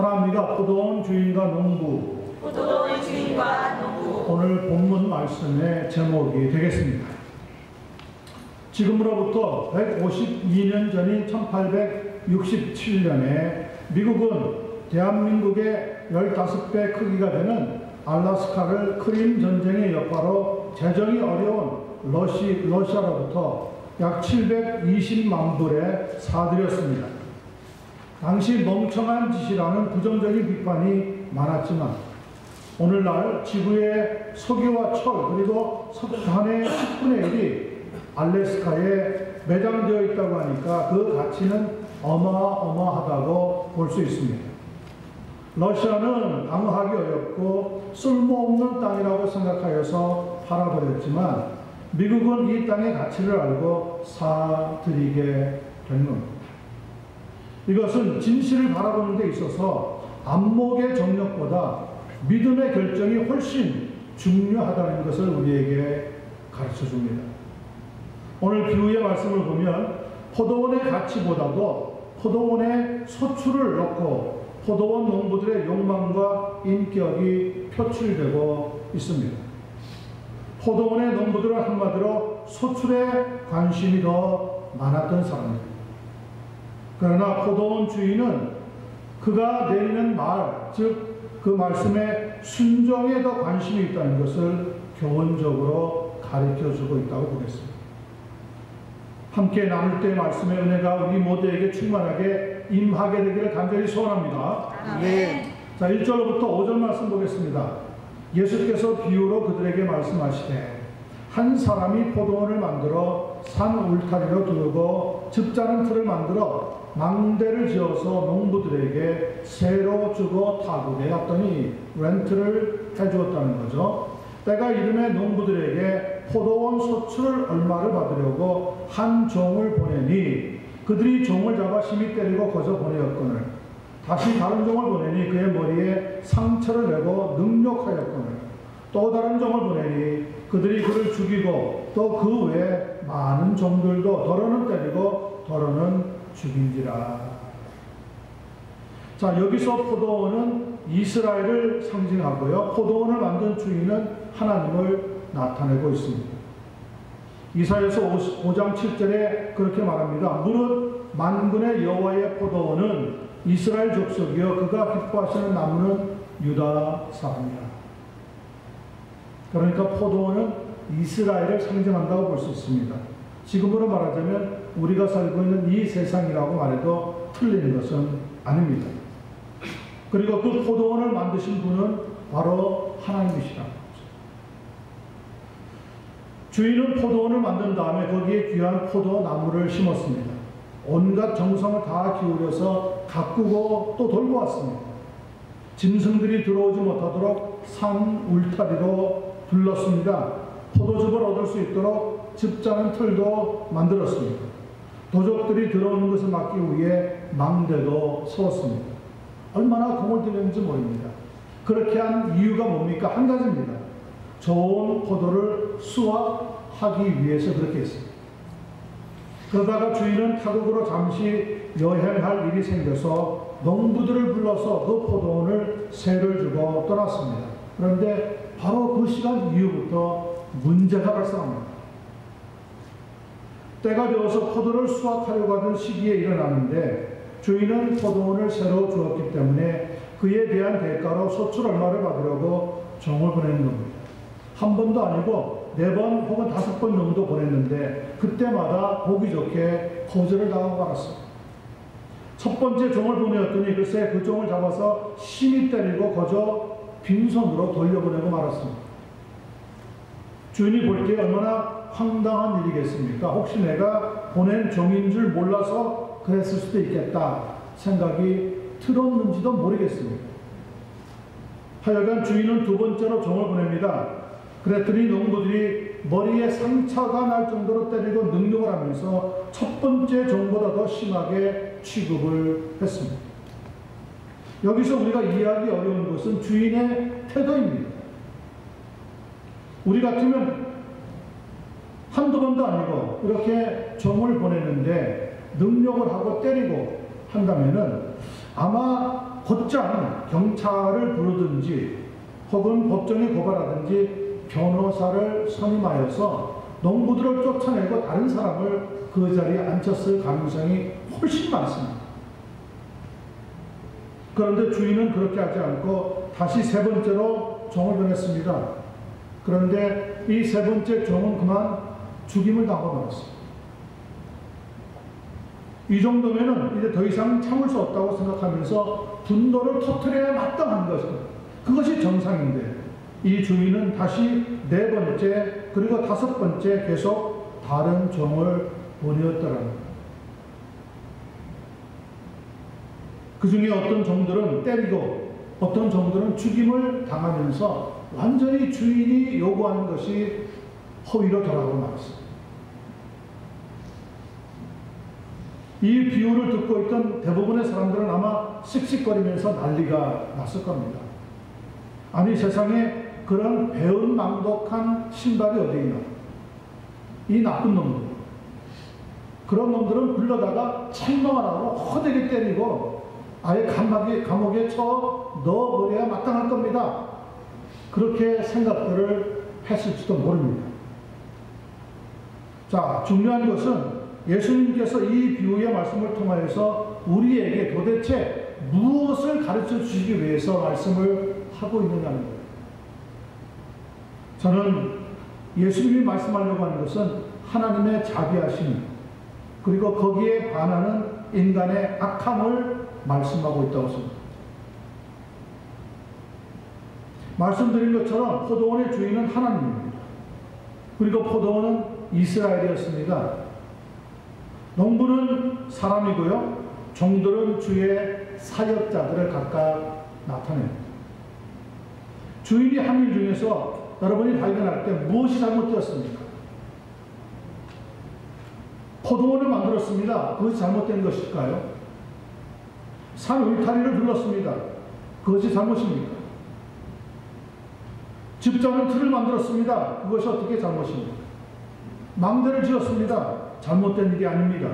따라합니다. 포도원 주인과 농부. 포도원 주인과 농부. 오늘 본문 말씀의 제목이 되겠습니다. 지금으로부터 152년 전인 1867년에 미국은 대한민국의 15배 크기가 되는 알래스카를 크림 전쟁의 여파로 재정이 어려운 러시아로부터 약 720만 불에 사들였습니다. 당시 멍청한 짓이라는 부정적인 비판이 많았지만 오늘날 지구의 석유와 철 그리고 석탄의 10분의 1이 알래스카에 매장되어 있다고 하니까 그 가치는 어마어마하다고 볼 수 있습니다. 러시아는 방어하기 어렵고 쓸모없는 땅이라고 생각하여서 팔아버렸지만 미국은 이 땅의 가치를 알고 사들이게 된 겁니다. 이것은 진실을 바라보는 데 있어서 안목의 정력보다 믿음의 결정이 훨씬 중요하다는 것을 우리에게 가르쳐 줍니다. 오늘 비유의 말씀을 보면 포도원의 가치보다도 포도원의 소출을 넣고 포도원 농부들의 욕망과 인격이 표출되고 있습니다. 포도원의 농부들은 한마디로 소출에 관심이 더 많았던 사람입니다. 그러나 포도원 주인은 그가 내리는 말, 즉 그 말씀에 순종에 더 관심이 있다는 것을 교훈적으로 가르쳐주고 있다고 보겠습니다. 함께 나눌 때 말씀의 은혜가 우리 모두에게 충만하게 임하게 되기를 간절히 소원합니다. 네. 자, 1절부터 5절 말씀 보겠습니다. 예수께서 비유로 그들에게 말씀하시되 한 사람이 포도원을 만들어 산 울타리로 두르고 즙자는 틀을 만들어 망대를 지어서 농부들에게 세로 주고 타국에 했더니 렌트를 해주었다는 거죠. 때가 이름에 농부들에게 포도원 소출을 얼마를 받으려고 한 종을 보내니 그들이 종을 잡아 심히 때리고 거저 보내었거늘 다시 다른 종을 보내니 그의 머리에 상처를 내고 능욕하였거늘 또 다른 종을 보내니 그들이 그를 죽이고 또 그 외에 많은 종들도 더러는 때리고 더러는 죽인지라. 자, 여기서 포도원은 이스라엘을 상징하고요. 포도원을 만든 주인은 하나님을 나타내고 있습니다. 이사야서 5장 7절에 그렇게 말합니다. 무릇 만군의 여호와의 포도원은 이스라엘 족속이요 그가 기뻐하시는 나무는 유다 사람이라. 그러니까 포도원은 이스라엘을 상징한다고 볼 수 있습니다. 지금으로 말하자면 우리가 살고 있는 이 세상이라고 말해도 틀리는 것은 아닙니다. 그리고 그 포도원을 만드신 분은 바로 하나님이시다. 주인은 포도원을 만든 다음에 거기에 귀한 포도나무를 심었습니다. 온갖 정성을 다 기울여서 가꾸고 또 돌고 왔습니다. 짐승들이 들어오지 못하도록 산 울타리로 둘렀습니다. 포도즙을 얻을 수 있도록 즙자는 틀도 만들었습니다. 도적들이 들어오는 것을 막기 위해 망대도 세웠습니다. 얼마나 공을 들였는지 모릅니다. 그렇게 한 이유가 뭡니까? 한 가지입니다. 좋은 포도를 수확하기 위해서 그렇게 했습니다. 그러다가 주인은 타국으로 잠시 여행할 일이 생겨서 농부들을 불러서 그 포도원을 세를 주고 떠났습니다. 그런데 바로 그 시간 이후부터 문제가 발생합니다. 때가 되어서 포도를 수확하려고 하던 시기에 일어나는데 주인은 포도원을 새로 주었기 때문에 그에 대한 대가로 소출 얼마를 받으려고 종을 보내는 겁니다. 한 번도 아니고 4번 혹은 5번 정도 보냈는데 그때마다 보기 좋게 거절을 당하고 말았습니다. 첫 번째 종을 보내었더니 글쎄 그 종을 잡아서 심히 때리고 거저 빈손으로 돌려보내고 말았습니다. 주인이 볼 때 얼마나 황당한 일이겠습니까? 혹시 내가 보낸 종인 줄 몰라서 그랬을 수도 있겠다 생각이 들었는지도 모르겠습니다. 하여간 주인은 두 번째로 종을 보냅니다. 그랬더니 농부들이 머리에 상처가 날 정도로 때리고 능욕을 하면서 첫 번째 종보다 더 심하게 취급을 했습니다. 여기서 우리가 이해하기 어려운 것은 주인의 태도입니다. 우리 같으면 한두 번도 아니고 이렇게 종을 보내는데 능욕을 하고 때리고 한다면은 아마 곧장 경찰을 부르든지 혹은 법정에 고발하든지 변호사를 선임하여서 농부들을 쫓아내고 다른 사람을 그 자리에 앉혔을 가능성이 훨씬 많습니다. 그런데 주인은 그렇게 하지 않고 다시 세 번째로 종을 보냈습니다. 그런데 이 세 번째 종은 그만 죽임을 당하고 말았습니다. 이 정도면은 이제 더 이상 참을 수 없다고 생각하면서 분노를 터뜨려야 마땅한 것입니다. 그것이 정상인데 이 주인은 다시 네 번째 그리고 다섯 번째 계속 다른 종을 보내었더라는 거예요. 그 중에 어떤 종들은 때리고 어떤 종들은 죽임을 당하면서 완전히 주인이 요구하는 것이 허위로 돌아가고 말았습니다. 이 비유를 듣고 있던 대부분의 사람들은 아마 씩씩거리면서 난리가 났을 겁니다. 아니 세상에 그런 배은망덕한 신발이 어디 있나? 이 나쁜 놈들. 그런 놈들은 불러다가 책망을 하고 허되게 때리고 아예 감옥에 쳐 넣어버려야 마땅할 겁니다. 그렇게 생각들을 했을지도 모릅니다. 자, 중요한 것은 예수님께서 이 비유의 말씀을 통하여서 우리에게 도대체 무엇을 가르쳐 주시기 위해서 말씀을 하고 있느냐는 거예요. 저는 예수님이 말씀하려고 하는 것은 하나님의 자비하심 그리고 거기에 반하는 인간의 악함을 말씀하고 있다고 생각합니다. 말씀드린 것처럼 포도원의 주인은 하나님입니다. 그리고 포도원은 이스라엘이었습니다. 농부는 사람이고요. 종들은 주의 사역자들을 각각 나타냅니다. 주인이 한 일 중에서 여러분이 발견할 때 무엇이 잘못되었습니까? 포도원을 만들었습니다. 그것이 잘못된 것일까요? 산 울타리를 둘렀습니다. 그것이 잘못입니까? 집자는 틀을 만들었습니다. 그것이 어떻게 잘못입니까? 망대를 지었습니다. 잘못된 일이 아닙니다.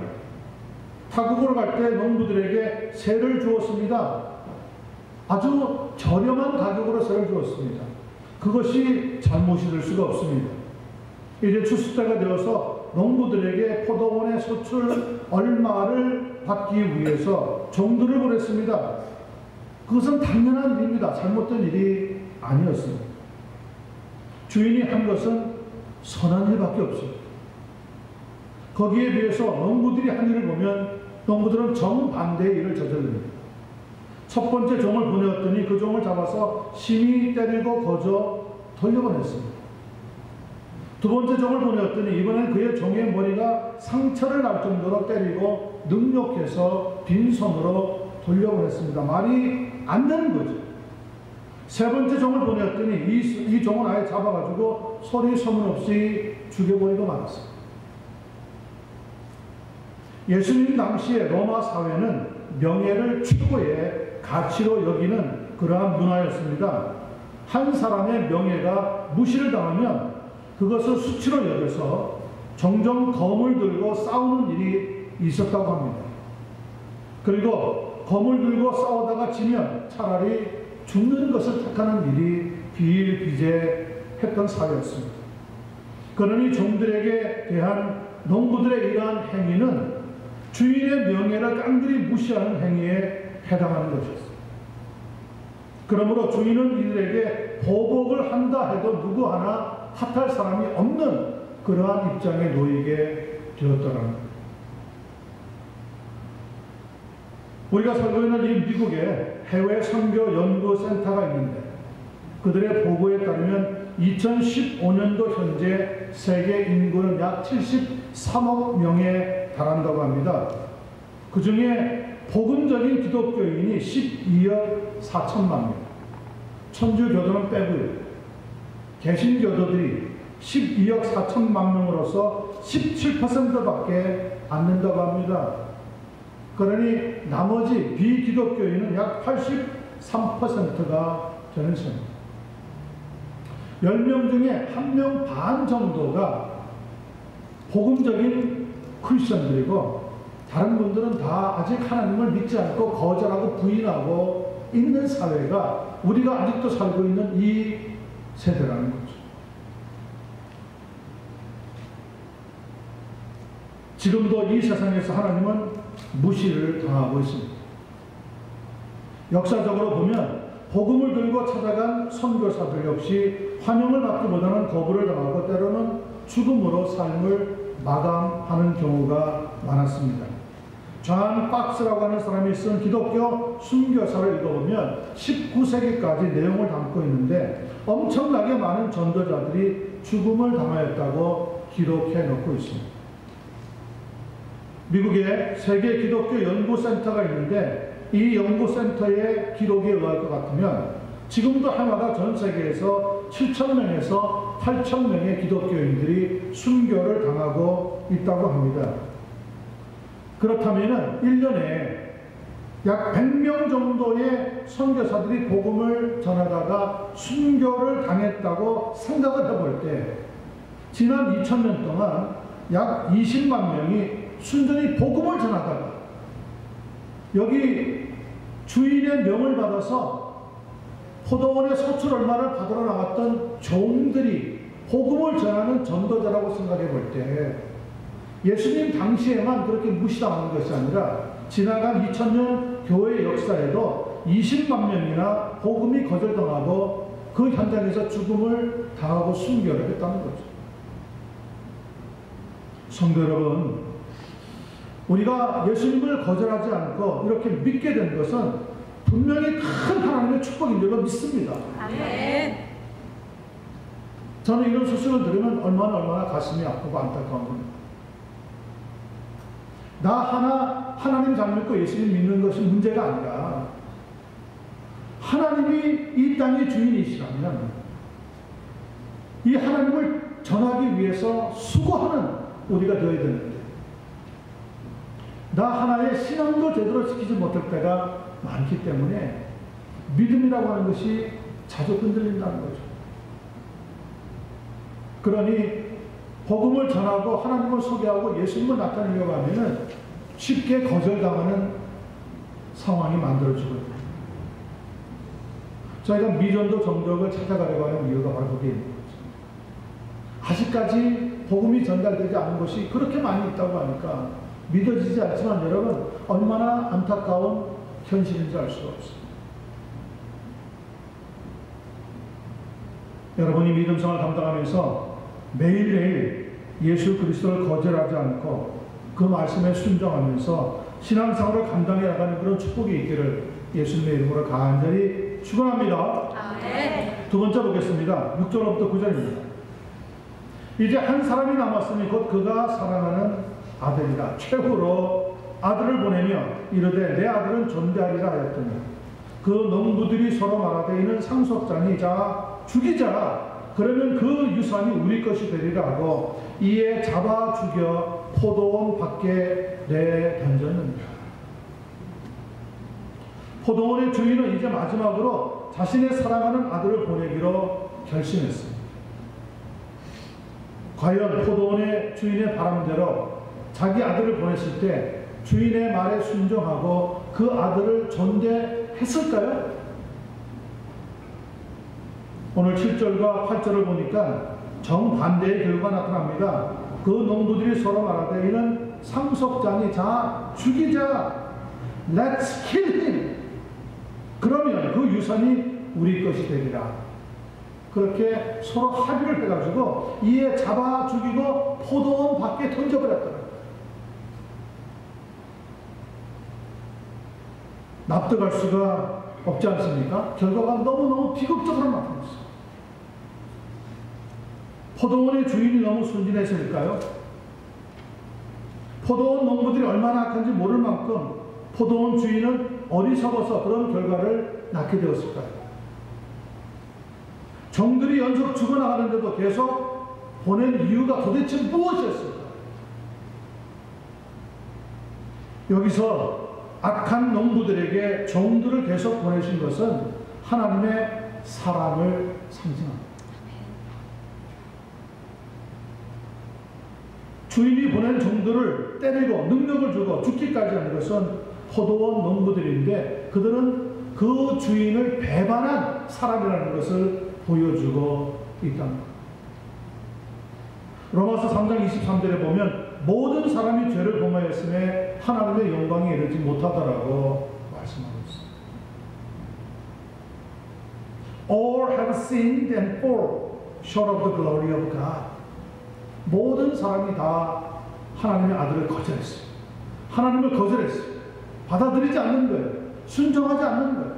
타국으로 갈 때 농부들에게 세를 주었습니다. 아주 저렴한 가격으로 세를 주었습니다. 그것이 잘못이 될 수가 없습니다. 이제 추수 때가 되어서 농부들에게 포도원의 소출 얼마를 받기 위해서 종들을 보냈습니다. 그것은 당연한 일입니다. 잘못된 일이 아니었습니다. 주인이 한 것은 선한 일밖에 없습니다. 거기에 비해서 농부들이 한 일을 보면 농부들은 정반대의 일을 저지릅니다. 첫 번째 종을 보내었더니 그 종을 잡아서 심히 때리고 거저 돌려보냈습니다. 두 번째 종을 보내었더니 이번엔 그의 종의 머리가 상처를 날 정도로 때리고 능욕해서 빈손으로 돌려보냈습니다. 말이 안 되는 거죠. 세 번째 종을 보내었더니 이 종을 아예 잡아가지고 소리 소문 없이 죽여버리고 말았습니다. 예수님 당시의 로마 사회는 명예를 최고의 가치로 여기는 그러한 문화였습니다. 한 사람의 명예가 무시를 당하면 그것을 수치로 여겨서 종종 검을 들고 싸우는 일이 있었다고 합니다. 그리고 검을 들고 싸우다가 지면 차라리 죽는 것을 택하는 일이 비일비재했던 사회였습니다. 그러니 종들에게 대한 농부들의 이러한 행위는 주인의 명예를 깡그리 무시하는 행위에 해당하는 것이었습니다. 그러므로 주인은 이들에게 보복을 한다 해도 누구 하나 탓할 사람이 없는 그러한 입장에 놓이게 되었더라는 겁니다. 우리가 살고 있는 이 미국에 해외 선교 연구센터가 있는데 그들의 보고에 따르면 2015년도 현재 세계 인구는 약 73억 명에 달한다고 합니다. 그 중에 복음적인 기독교인이 12억 4천만 명, 천주교도는 빼고요. 개신교도들이 12억 4천만 명으로서 17%밖에 안 된다고 합니다. 그러니 나머지 비기독교인은 약 83%가 되는 셈입니다. 10명 중에 1명 반 정도가 복음적인 크리스천들이고 다른 분들은 다 아직 하나님을 믿지 않고 거절하고 부인하고 있는 사회가 우리가 아직도 살고 있는 이 세대라는 거죠. 지금도 이 세상에서 하나님은 무시를 당하고 있습니다. 역사적으로 보면 복음을 들고 찾아간 선교사들 역시 환영을 받기보다는 거부를 당하고 때로는 죽음으로 삶을 마감하는 경우가 많았습니다. 존 박스라고 하는 사람이 쓴 기독교 순교사를 읽어보면 19세기까지 내용을 담고 있는데 엄청나게 많은 전도자들이 죽음을 당하였다고 기록해 놓고 있습니다. 미국에 세계 기독교 연구센터가 있는데 이 연구센터의 기록에 의할 것 같으면 지금도 해마다 전 세계에서 7,000명에서 8,000명의 기독교인들이 순교를 당하고 있다고 합니다. 그렇다면 1년에 약 100명 정도의 선교사들이 복음을 전하다가 순교를 당했다고 생각을 해볼 때 지난 2000년 동안 약 20만 명이 순전히 복음을 전하다가 여기 주인의 명을 받아서 포도원의 소출 얼마를 받으러 나갔던 종들이 복음을 전하는 전도자라고 생각해 볼 때 예수님 당시에만 그렇게 무시당하는 것이 아니라 지나간 2000년 교회 역사에도 20만 명이나 복음이 거절당하고 그 현장에서 죽음을 당하고 순교를 했다는 거죠. 성도 여러분, 우리가 예수님을 거절하지 않고 이렇게 믿게 된 것은 분명히 큰 하나님의 축복인 줄로 믿습니다. 아멘. 저는 이런 소식을 들으면 얼마나 가슴이 아프고 안타까운 겁니다. 나 하나님 잘 믿고 예수님 믿는 것이 문제가 아니라 하나님이 이 땅의 주인이시라면 이 하나님을 전하기 위해서 수고하는 우리가 되어야 되는데 나 하나의 신앙도 제대로 지키지 못할 때가 많기 때문에 믿음이라고 하는 것이 자주 흔들린다는 거죠. 그러니 복음을 전하고 하나님을 소개하고 예수님을 나타내려고 하면은 쉽게 거절당하는 상황이 만들어지고 있습니다. 저희가 미련도 정적을 찾아가려고 하는 이유가 바로 거기에 있는 거죠. 아직까지 복음이 전달되지 않은 것이 그렇게 많이 있다고 하니까 믿어지지 않지만 여러분 얼마나 안타까운 현실인지 알 수가 없습니다. 여러분이 믿음 생활 감당하면서 매일매일 예수 그리스도를 거절하지 않고 그 말씀에 순종하면서 신앙생활을 감당해 나가는 그런 축복이 있기를 예수님의 이름으로 간절히 축원합니다. 아멘. 두 번째 보겠습니다. 6절부터 9절입니다. 이제 한 사람이 남았으니 곧 그가 사랑하는 아들이다. 최후로 아들을 보내며 이르되 내 아들은 존대하리라 하였더니 그 농부들이 서로 말하되 이는 상속자니 자 죽이자. 그러면 그 유산이 우리 것이 되리라 하고 이에 잡아 죽여 포도원 밖에 내던졌느니라. 포도원의 주인은 이제 마지막으로 자신의 사랑하는 아들을 보내기로 결심했습니다. 과연 포도원의 주인의 바람대로 자기 아들을 보냈을 때 주인의 말에 순종하고 그 아들을 존대했을까요? 오늘 7절과 8절을 보니까 정반대의 결과가 나타납니다. 그 농부들이 서로 말하되 이는 상속자니 자 죽이자. Let's kill him. 그러면 그 유산이 우리 것이 되리라. 그렇게 서로 합의를 해가지고 이에 잡아 죽이고 포도원 밖에 던져버렸더라. 납득할 수가 없지 않습니까? 결과가 너무너무 비극적으로 나타났어요. 포도원의 주인이 너무 순진해서일까요? 포도원 농부들이 얼마나 악한지 모를 만큼 포도원 주인은 어리석어서 그런 결과를 낳게 되었을까요? 종들이 연속 죽어나가는데도 계속 보낸 이유가 도대체 무엇이었을까요? 여기서 악한 농부들에게 종들을 계속 보내신 것은 하나님의 사랑을 상징합니다. 주인이 보낸 종들을 때리고 능력을 주고 죽기까지 하는 것은 포도원 농부들인데 그들은 그 주인을 배반한 사람이라는 것을 보여주고 있답니다. 로마서 3장 23절에 보면 모든 사람이 죄를 범하였음에 하나님의 영광에 이르지 못하더라고 말씀하고 있습니다. All have sinned and fall short of the glory of God. 모든 사람이 다 하나님의 아들을 거절했어요. 하나님을 거절했어요. 받아들이지 않는 거예요. 순종하지 않는 거예요.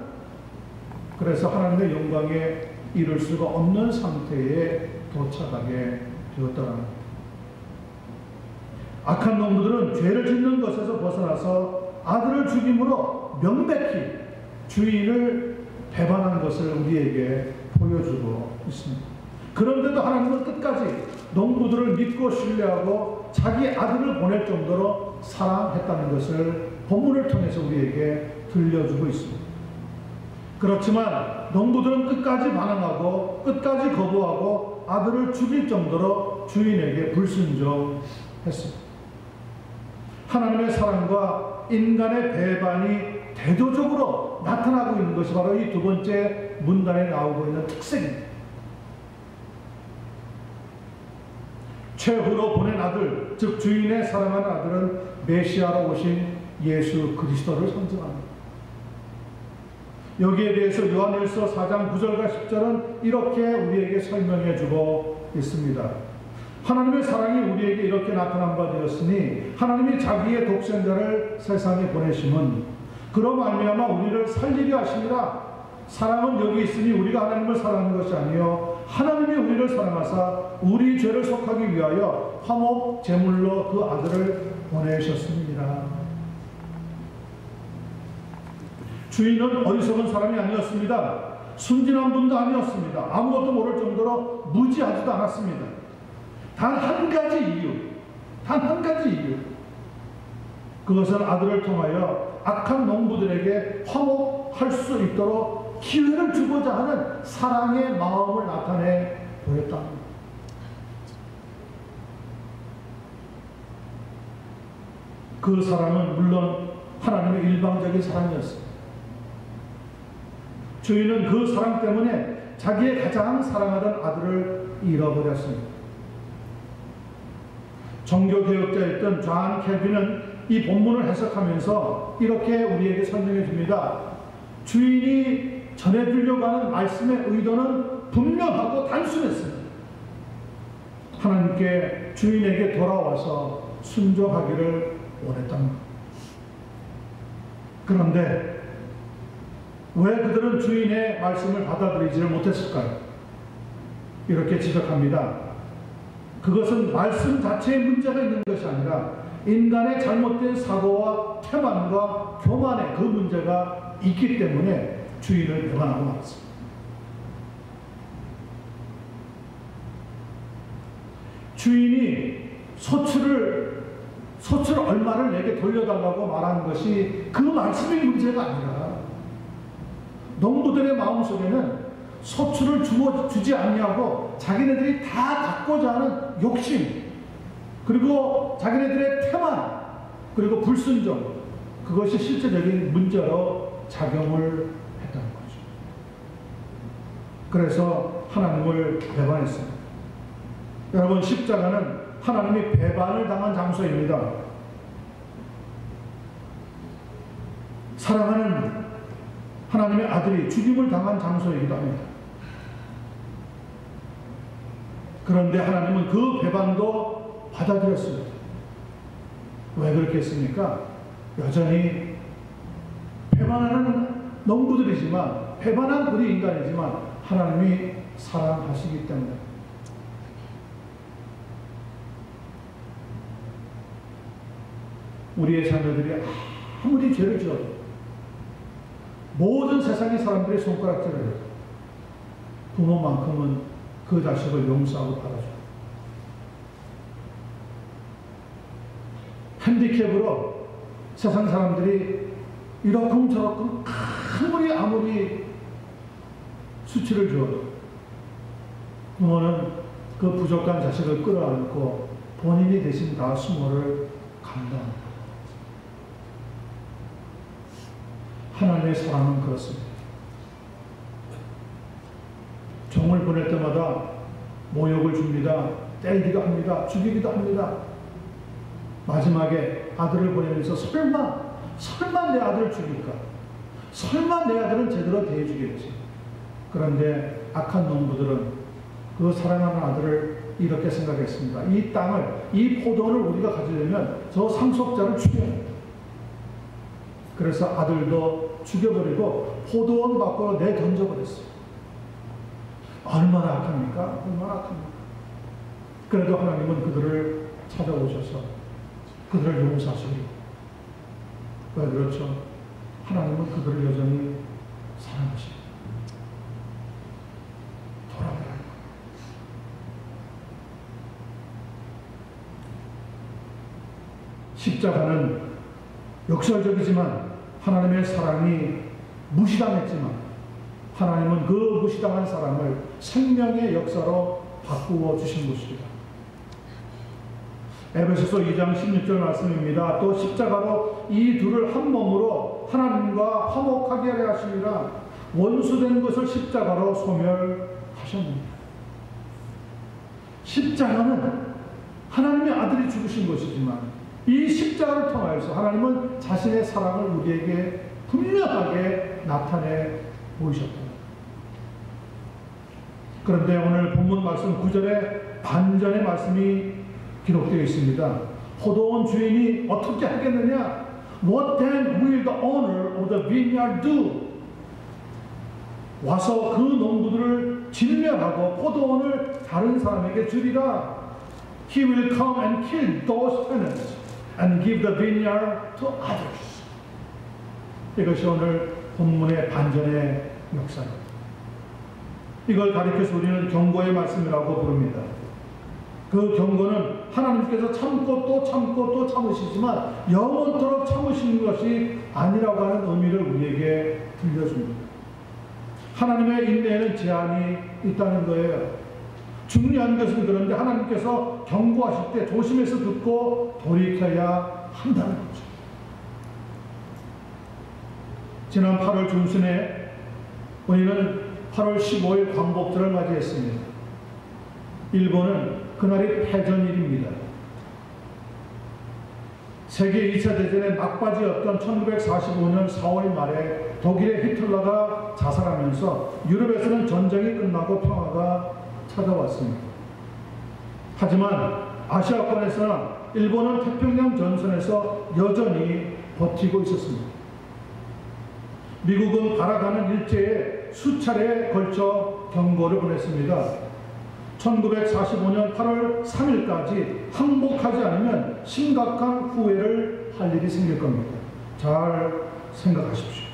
그래서 하나님의 영광에 이룰 수가 없는 상태에 도착하게 되었다는 겁니다. 악한 놈들은 죄를 짓는 것에서 벗어나서 아들을 죽임으로 명백히 주인을 배반한 것을 우리에게 보여주고 있습니다. 그런데도 하나님은 끝까지 농부들을 믿고 신뢰하고 자기 아들을 보낼 정도로 사랑했다는 것을 본문을 통해서 우리에게 들려주고 있습니다. 그렇지만 농부들은 끝까지 반항하고 끝까지 거부하고 아들을 죽일 정도로 주인에게 불순종했습니다. 하나님의 사랑과 인간의 배반이 대조적으로 나타나고 있는 것이 바로 이 두 번째 문단에 나오고 있는 특색입니다. 최후로 보낸 아들, 즉 주인의 사랑하는 아들은 메시아로 오신 예수 그리스도를 상징합니다. 여기에 대해서 요한일서 4장 9절과 10절은 이렇게 우리에게 설명해 주고 있습니다. 하나님의 사랑이 우리에게 이렇게 나타난 바 되었으니 하나님이 자기의 독생자를 세상에 보내심은 그로 말미암아 우리를 살리려 하심이라. 사랑은 여기 있으니 우리가 하나님을 사랑하는 것이 아니요 하나님이 우리를 사랑하사 우리 죄를 속하기 위하여 화목 제물로 그 아들을 보내셨습니다. 주인은 어리석은 사람이 아니었습니다. 순진한 분도 아니었습니다. 아무것도 모를 정도로 무지하지도 않았습니다. 단 한 가지 이유. 그것은 아들을 통하여 악한 농부들에게 화목할 수 있도록 기회를 주고자 하는 사랑의 마음을 나타내 보였답니다. 그 사랑은 물론 하나님의 일방적인 사랑이었습니다. 주인은 그 사랑 때문에 자기의 가장 사랑하던 아들을 잃어버렸습니다. 종교개혁자였던 존 켈빈은 이 본문을 해석하면서 이렇게 우리에게 설명해 줍니다. 주인이 전해주려고 하는 말씀의 의도는 분명하고 단순했습니다. 하나님께 주인에게 돌아와서 순종하기를 원했답니다. 그런데 왜 그들은 주인의 말씀을 받아들이지를 못했을까요? 이렇게 지적합니다. 그것은 말씀 자체에 문제가 있는 것이 아니라 인간의 잘못된 사고와 태만과 교만의 그 문제가 있기 때문에 주인을 배반하고 말았습니다. 주인이 소출을 얼마를 내게 돌려달라고 말하는 것이 그 말씀의 문제가 아니라 농부들의 마음속에는 소출을 주지 않냐고 자기네들이 다 갖고자 하는 욕심, 그리고 자기네들의 태만, 그리고 불순종, 그것이 실제적인 문제로 작용을 했다는 거죠. 그래서 하나님을 배반했습니다. 여러분, 십자가는 하나님이 배반을 당한 장소입니다. 사랑하는 하나님의 아들이 죽임을 당한 장소이기도 합니다. 그런데 하나님은 그 배반도 받아들였습니다. 왜 그렇게 했습니까? 여전히 배반하는 농부들이지만, 배반한 우리 인간이지만 하나님이 사랑하시기 때문에. 우리의 자녀들이 아무리 죄를 지어도 모든 세상의 사람들이 손가락질을 해도 부모만큼은 그 자식을 용서하고 받아줘요. 핸디캡으로 세상 사람들이 이러쿵저러쿵 아무리 수치를 줘도 부모는 그 부족한 자식을 끌어안고 본인이 대신 다 수모를 감당합니다. 하나님의 사랑은 그렇습니다. 종을 보낼 때마다 모욕을 줍니다. 때리기도 합니다. 죽이기도 합니다. 마지막에 아들을 보내면서 설마 내 아들을 죽일까? 설마 내 아들은 제대로 대해주겠지. 그런데 악한 농부들은 그 사랑하는 아들을 이렇게 생각했습니다. 이 땅을, 이 포도원을 우리가 가지려면 저 상속자를 죽여야 합니다. 그래서 아들도 죽여버리고 포도원 밖으로 내던져버렸어요. 얼마나 악합니까? 얼마나 악합니까? 그래도 하나님은 그들을 찾아오셔서 그들을 용서하시고, 왜 그렇죠? 하나님은 그들을 여전히 사랑하십니다. 돌아오라. 십자가는 역설적이지만 하나님의 사랑이 무시당했지만 하나님은 그 무시당한 사랑을 생명의 역사로 바꾸어 주신 것입니다. 에베소서 2장 16절 말씀입니다. 또 십자가로 이 둘을 한 몸으로 하나님과 화목하게 하려 하시니라. 원수된 것을 십자가로 소멸하셨습니다. 십자가는 하나님의 아들이 죽으신 것이지만 이 십자가를 통하여서 하나님은 자신의 사랑을 우리에게 분명하게 나타내 보이셨다. 그런데 오늘 본문 말씀 9절에 반전의 말씀이 기록되어 있습니다. 포도원 주인이 어떻게 하겠느냐? What then will the owner of the vineyard do? 와서 그 농부들을 진멸하고 포도원을 다른 사람에게 주리라. He will come and kill those tenants and give the vineyard to others. 이것이 오늘 본문의 반전의 역사입니다. 이걸 가리켜서 우리는 경고의 말씀이라고 부릅니다. 그 경고는 하나님께서 참고 또 참고 또 참으시지만 영원토록 참으시는 것이 아니라고 하는 의미를 우리에게 들려줍니다. 하나님의 인내에는 제한이 있다는 거예요. 중요한 것은 그런데 하나님께서 경고하실 때 조심해서 듣고 돌이켜야 한다는 거죠. 지난 8월 중순에 우리는 8월 15일 광복절을 맞이했습니다. 일본은 그날이 패전일입니다. 세계 2차 대전의 막바지였던 1945년 4월 말에 독일의 히틀러가 자살하면서 유럽에서는 전쟁이 끝나고 평화가 찾아왔습니다. 하지만 아시아권에서는 일본은 태평양 전선에서 여전히 버티고 있었습니다. 미국은 바라가는 일제에 수차례에 걸쳐 경고를 보냈습니다. 1945년 8월 3일까지 항복하지 않으면 심각한 후회를 할 일이 생길 겁니다. 잘 생각하십시오.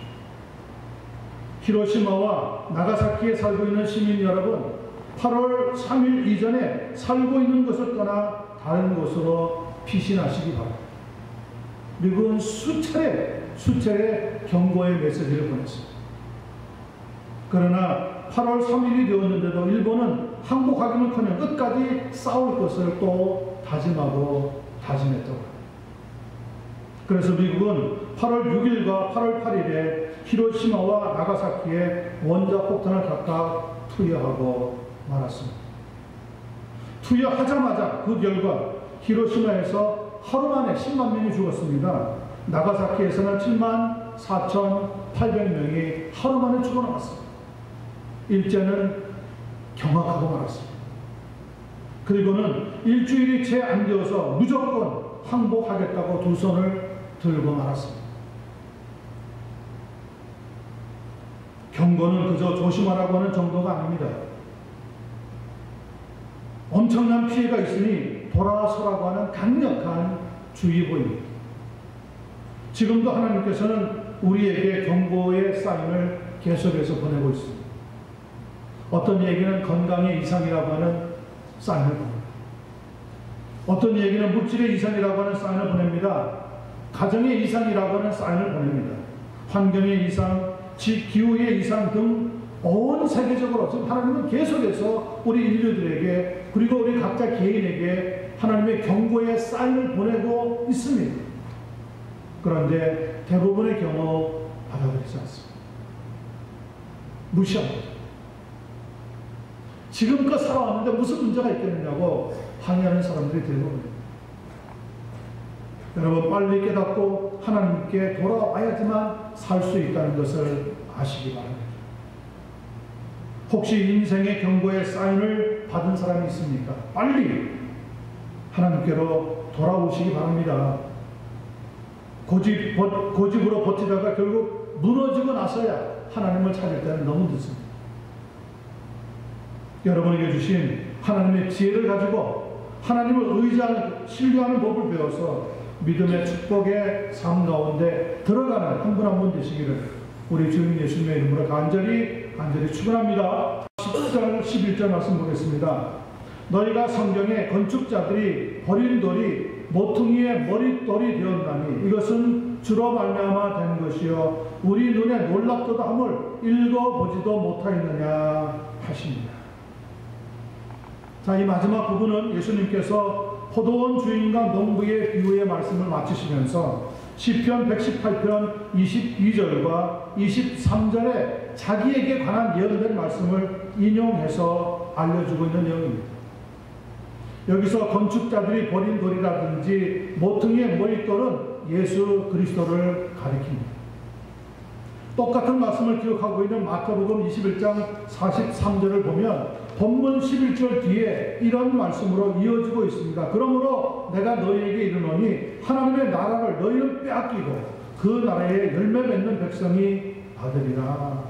히로시마와 나가사키에 살고 있는 시민 여러분, 8월 3일 이전에 살고 있는 것을 떠나 다른 곳으로 피신하시기 바랍니다. 미국은 수차례 경고의 메시지를 보냈습니다. 그러나 8월 3일이 되었는데도 일본은 항복하기는커녕 끝까지 싸울 것을 또 다짐하고 다짐했다고 합니다. 그래서 미국은 8월 6일과 8월 8일에 히로시마와 나가사키에 원자폭탄을 각각 투여하고 말았습니다. 투여하자마자 그 결과 히로시마에서 하루 만에 10만 명이 죽었습니다. 나가사키에서는 7만 4,800명이 하루 만에 죽어나갔습니다. 일제는 경악하고 말았습니다. 그리고는 일주일이 채 안 되어서 무조건 항복하겠다고 두 손을 들고 말았습니다. 경고는 그저 조심하라고 하는 정도가 아닙니다. 엄청난 피해가 있으니 돌아서라고 하는 강력한 주의보입니다. 지금도 하나님께서는 우리에게 경고의 사인을 계속해서 보내고 있습니다. 어떤 얘기는 건강의 이상이라고 하는 사인을 보냅니다. 어떤 얘기는 물질의 이상이라고 하는 사인을 보냅니다. 가정의 이상이라고 하는 사인을 보냅니다. 환경의 이상, 기후의 이상 등 온 세계적으로 지금 하나님은 계속해서 우리 인류들에게 그리고 우리 각자 개인에게 하나님의 경고의 사인을 보내고 있습니다. 그런데 대부분의 경우 받아들이지 않습니다. 무시합니다. 지금껏 살아왔는데 무슨 문제가 있겠느냐고 항의하는 사람들이 대부분입니다. 여러분, 빨리 깨닫고 하나님께 돌아와야지만 살 수 있다는 것을 아시기 바랍니다. 혹시 인생의 경고의 사인을 받은 사람이 있습니까? 빨리 하나님께로 돌아오시기 바랍니다. 고집으로 버티다가 결국 무너지고 나서야 하나님을 찾을 때는 너무 늦습니다. 여러분에게 주신 하나님의 지혜를 가지고 하나님을 의지하는, 신뢰하는 법을 배워서 믿음의 축복의 삶 가운데 들어가는 한 분 한 분 되시기를 우리 주님 예수님의 이름으로 간절히 축원합니다. 10절 11절 말씀 보겠습니다. 너희가 성경에 건축자들이 버린 돌이 모퉁이의 머릿돌이 되었나니 이것은 주로 말미암아 된 것이요 우리 눈에 놀랍도다 함을 읽어보지도 못하였느냐 하십니다. 자, 이 마지막 부분은 예수님께서 포도원 주인과 농부의 비유의 말씀을 마치시면서 시편 118편 22절과 23절에 자기에게 관한 예언된 말씀을 인용해서 알려주고 있는 내용입니다. 여기서 건축자들이 버린 돌이라든지 모퉁이의 머릿돌은 예수 그리스도를 가리킵니다. 똑같은 말씀을 기록하고 있는 마태복음 21장 43절을 보면 본문 11절 뒤에 이런 말씀으로 이어지고 있습니다. 그러므로 내가 너희에게 이르노니 하나님의 나라를 너희는 빼앗기고 그 나라에 열매 맺는 백성이 받으리라.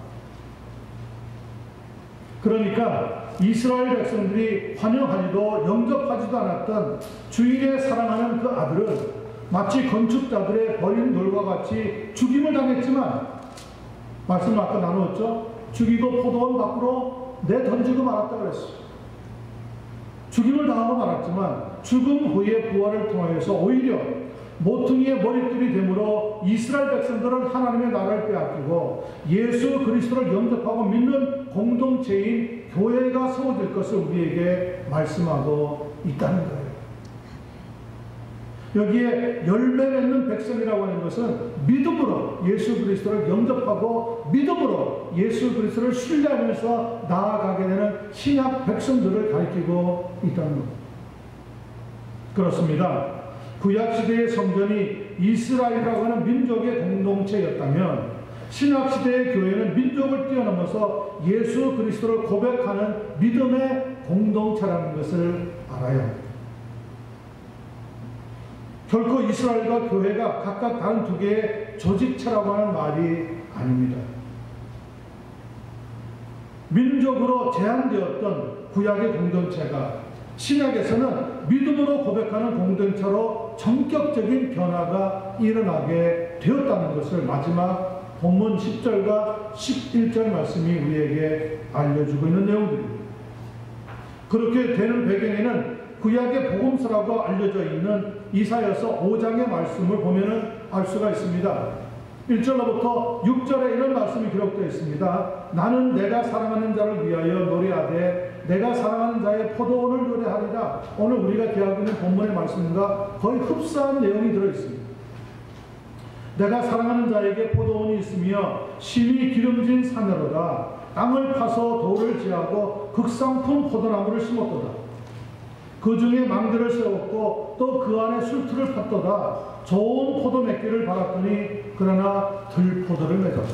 그러니까 이스라엘 백성들이 환영하지도 영접하지도 않았던 주인의 사랑하는 그 아들은 마치 건축자들의 버린 돌과 같이 죽임을 당했지만 말씀 아까 나누었죠? 죽이고 포도원 밖으로 내던지고 말았다 그랬어요. 죽임을 당하고 말았지만 죽음 후의 부활을 통하여서 오히려 모퉁이의 머릿돌이 되므로 이스라엘 백성들은 하나님의 나라를 빼앗기고 예수 그리스도를 영접하고 믿는 공동체인 교회가 세워질 것을 우리에게 말씀하고 있다는 거예요. 여기에 열매 맺는 백성이라고 하는 것은 믿음으로 예수 그리스도를 영접하고 믿음으로 예수 그리스도를 신뢰하면서 나아가게 되는 신약 백성들을 가리키고 있다는 겁니다. 그렇습니다. 구약시대의 성전이 이스라엘이라고 하는 민족의 공동체였다면 신약시대의 교회는 민족을 뛰어넘어서 예수 그리스도를 고백하는 믿음의 공동체라는 것을 알아야 합니다. 결코 이스라엘과 교회가 각각 다른 두 개의 조직체라고 하는 말이 아닙니다. 민족으로 제한되었던 구약의 공동체가 신약에서는 믿음으로 고백하는 공동체로 전격적인 변화가 일어나게 되었다는 것을 마지막 본문 10절과 11절 말씀이 우리에게 알려주고 있는 내용들입니다. 그렇게 되는 배경에는 구약의 복음서라고 알려져 있는 이사야서 5장의 말씀을 보면 알 수가 있습니다. 1절로부터 6절에 이런 말씀이 기록되어 있습니다. 나는 내가 사랑하는 자를 위하여 노래하되 내가 사랑하는 자의 포도원을 노래하리라. 오늘 우리가 기하고 있는 본문의 말씀과 거의 흡사한 내용이 들어있습니다. 내가 사랑하는 자에게 포도원이 있으며 심히 기름진 산으로다. 땅을 파서 돌을 지하고 극상품 포도나무를 심었도다. 그 중에 망대를 세웠고 또 그 안에 술틀을 팠도다. 좋은 포도 맺기를 바랐더니 그러나 들포도를 맺었다.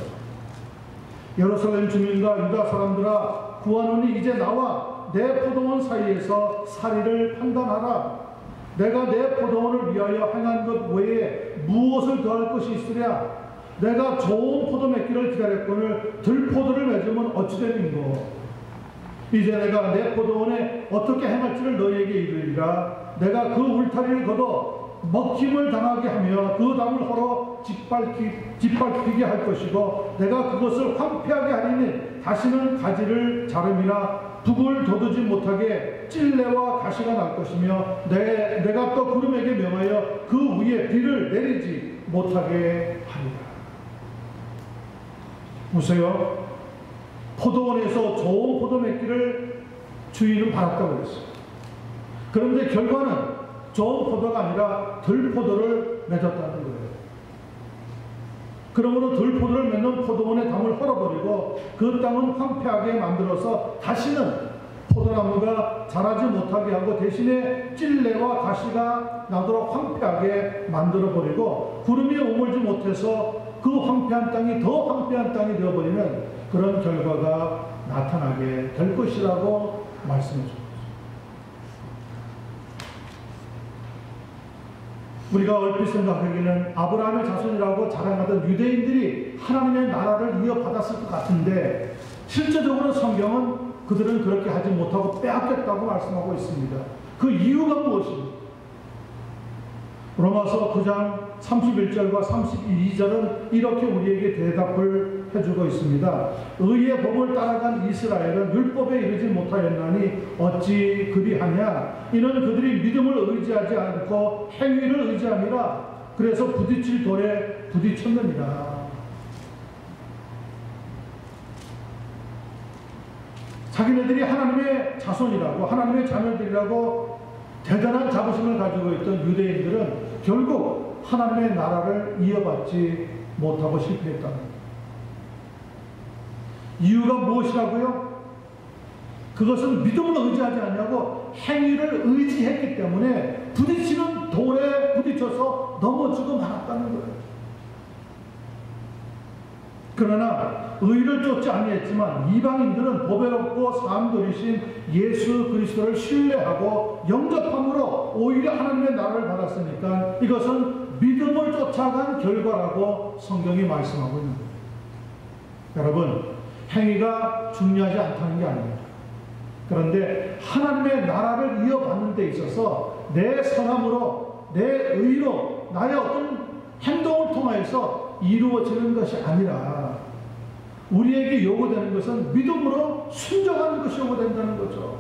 예루살렘 주민과 유다 사람들아 구하노니 이제 나와 내 포도원 사이에서 사리를 판단하라. 내가 내 포도원을 위하여 행한 것 외에 무엇을 더할 것이 있으랴. 내가 좋은 포도 맺기를 기다렸거늘 들포도를 맺으면 어찌 되는고. 이제 내가 내 포도원에 어떻게 행할지를 너희에게 이르리라. 내가 그 울타리를 걷어 먹힘을 당하게 하며 그 담을 헐어 짓밟히게 할 것이고 내가 그것을 황폐하게 하리니 다시는 가지를 자름이나 북을 돋우지 못하게 찔레와 가시가 날 것이며 내가 또 구름에게 명하여 그 위에 비를 내리지 못하게 하리라. 보세요. 포도원에서 좋은 포도 맺기를 주인은 바랐다고 했어요. 그런데 결과는 좋은 포도가 아니라 들포도를 맺었다는 거예요. 그러므로 들포도를 맺는 포도원의 담을 헐어버리고 그 땅은 황폐하게 만들어서 다시는 포도나무가 자라지 못하게 하고 대신에 찔레와 가시가 나도록 황폐하게 만들어버리고 구름이 오물지 못해서 그 황폐한 땅이 더 황폐한 땅이 되어버리는 그런 결과가 나타나게 될 것이라고 말씀해 줍니다. 우리가 얼핏 생각하기에는 아브라함의 자손이라고 자랑하던 유대인들이 하나님의 나라를 이어받았을 것 같은데 실제적으로 성경은 그들은 그렇게 하지 못하고 빼앗겼다고 말씀하고 있습니다. 그 이유가 무엇입니까? 로마서 9장 31절과 32절은 이렇게 우리에게 대답을 해주고 있습니다. 의의 법을 따라간 이스라엘은 율법에 이르지 못하였나니 어찌 그리하냐? 이는 그들이 믿음을 의지하지 않고 행위를 의지함이라. 그래서 부딪힐 돌에 부딪혔느니라. 자기네들이 하나님의 자손이라고 하나님의 자녀들이라고 대단한 자부심을 가지고 있던 유대인들은 결국 하나님의 나라를 이어받지 못하고 실패했다는 겁니다. 이유가 무엇이라고요? 그것은 믿음을 의지하지 않냐고 행위를 의지했기 때문에 부딪히는 돌에 부딪혀서 넘어지고 말았다는 거예요. 그러나 의를 쫓지 아니했지만 이방인들은 보배롭고 사함돌이신 예수 그리스도를 신뢰하고 영접함으로 오히려 하나님의 나라를 받았으니까 이것은 믿음을 쫓아간 결과라고 성경이 말씀하고 있는 거예요. 여러분, 행위가 중요하지 않다는 게 아닙니다. 그런데 하나님의 나라를 이어받는 데 있어서 내 선함으로 내 의로 나의 어떤 행동을 통하여서 이루어지는 것이 아니라 우리에게 요구되는 것은 믿음으로 순종하는 것이 요구된다는 거죠.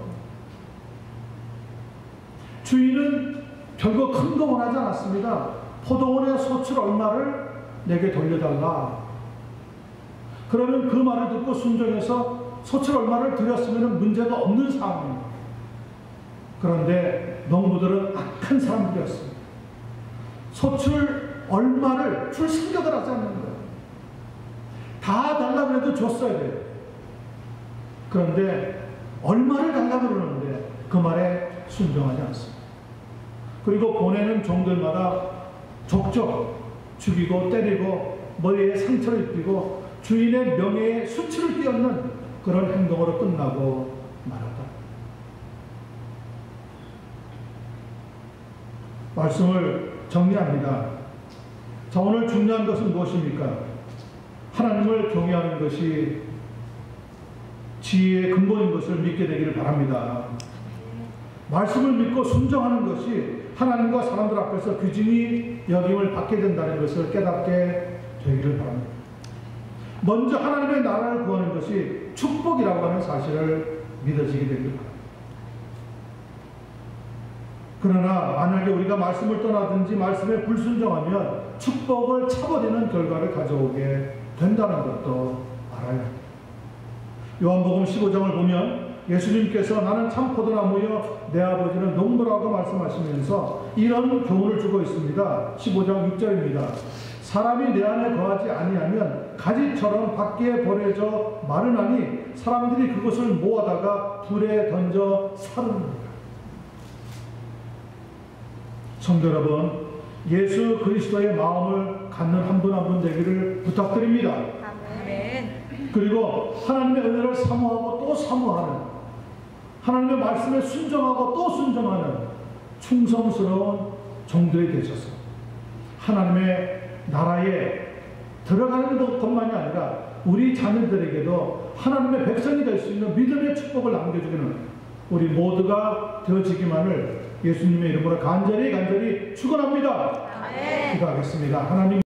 주인은 결국 큰 거 원하지 않았습니다. 포도원의 소출 얼마를 내게 돌려달라. 그러면 그 말을 듣고 순종해서 소출 얼마를 드렸으면 문제가 없는 상황입니다. 그런데 농부들은 악한 사람들이었습니다. 소출 얼마를 줄 생각을 하지 않는 거예요. 다 달라고 해도 줬어야 돼요. 그런데 얼마를 달라고 그러는데 그 말에 순종하지 않습니다. 그리고 보내는 종들마다 족족 죽이고 때리고 머리에 상처를 입히고 주인의 명예에 수치를 띄얹는 그런 행동으로 끝나고 말았다. 말씀을 정리합니다. 자, 오늘 중요한 것은 무엇입니까? 하나님을 경외하는 것이 지혜의 근본인 것을 믿게 되기를 바랍니다. 말씀을 믿고 순종하는 것이 하나님과 사람들 앞에서 귀중히 여김을 받게 된다는 것을 깨닫게 되기를 바랍니다. 먼저 하나님의 나라를 구하는 것이 축복이라고 하는 사실을 믿어지게 되기를 바랍니다. 그러나 만약에 우리가 말씀을 떠나든지 말씀에 불순종하면 축복을 차버리는 결과를 가져오게 된다는 것도 알아야 합니다. 요한복음 15장을 보면 예수님께서 나는 참 포도나무여 내 아버지는 농부라고 말씀하시면서 이런 교훈을 주고 있습니다. 15장 6절입니다. 사람이 내 안에 거하지 아니하면 가지처럼 밖에 버려져 마르나니 사람들이 그것을 모아다가 불에 던져 사르느니라. 성도 여러분, 예수 그리스도의 마음을 갖는 한 분 한 분 되기를 부탁드립니다. 아멘. 그리고 하나님의 은혜를 사모하고 또 사모하는, 하나님의 말씀에 순종하고 또 순종하는 충성스러운 종들이 되셔서 하나님의 나라에 들어가는 것만이 아니라 우리 자녀들에게도 하나님의 백성이 될 수 있는 믿음의 축복을 남겨주기는 우리 모두가 되어지기만을 예수님의 이름으로 간절히 축원합니다. 아멘. 기도하겠습니다. 하나님